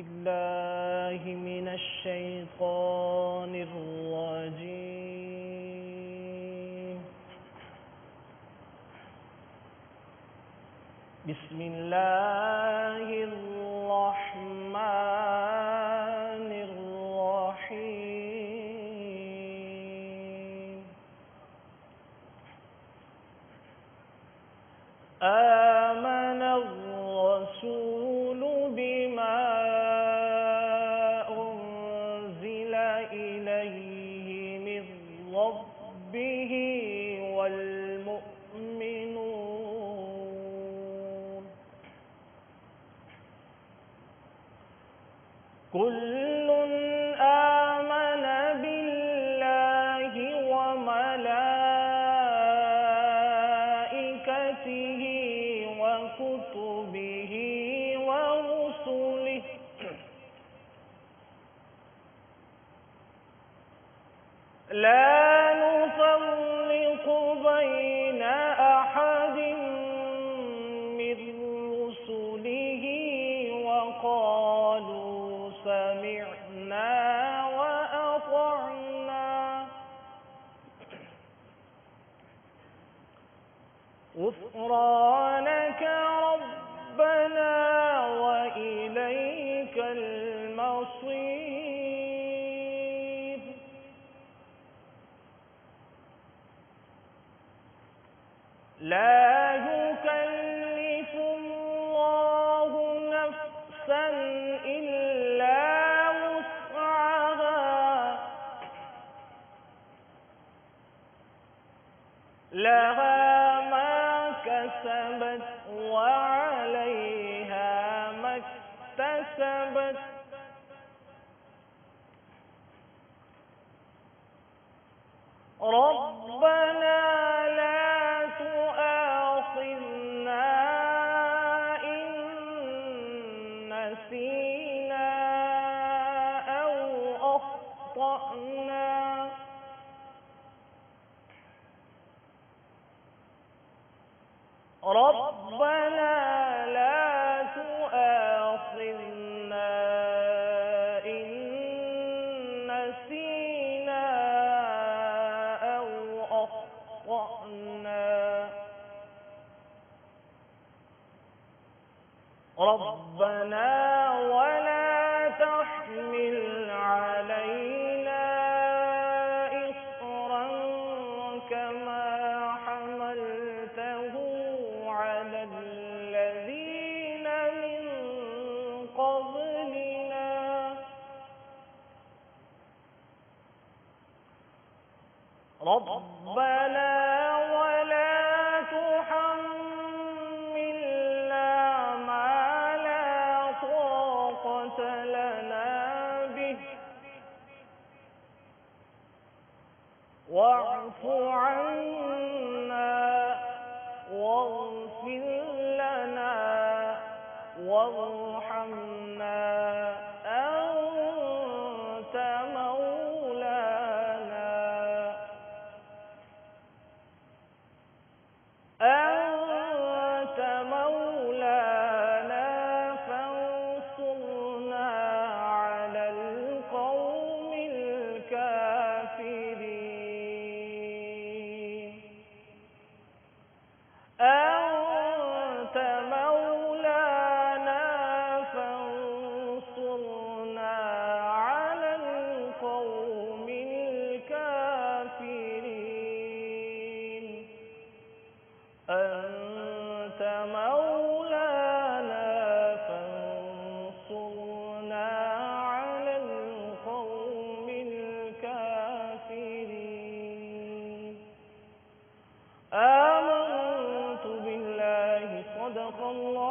بالله من الشيطان الرجيم. بسم الله الرحمن الرحيم. آمن الرسول بما أنزل إليه من ربه والمؤمنون كل آمن بالله وملائكته وكتبه ورسله لا نفرق بين أحد من رسله وقالوا سمعنا وأطعنا غفرانك ربنا وإليك المصير. لا يكلف الله نفسا إلا وسعها لها ما كسبت وعليها ما اكتسبت ربنا لا تؤاخذنا إن نسينا أو أخطأنا ربنا لا تؤاخذنا إن نسينا أو أخطأنا ربنا ولا تحمل علينا إصرا كما حملته على الذين من قبلنا ربنا ولا تحملنا ما لا طاقة لنا به واعف عنا واغفر لنا وارحمنا أنت مولانا فانصرنا على القوم الكافرين أنت مولانا فانصرنا على القوم الكافرين أنت مولانا فانصرنا على القوم الكافرين آمنت بالله صدق الله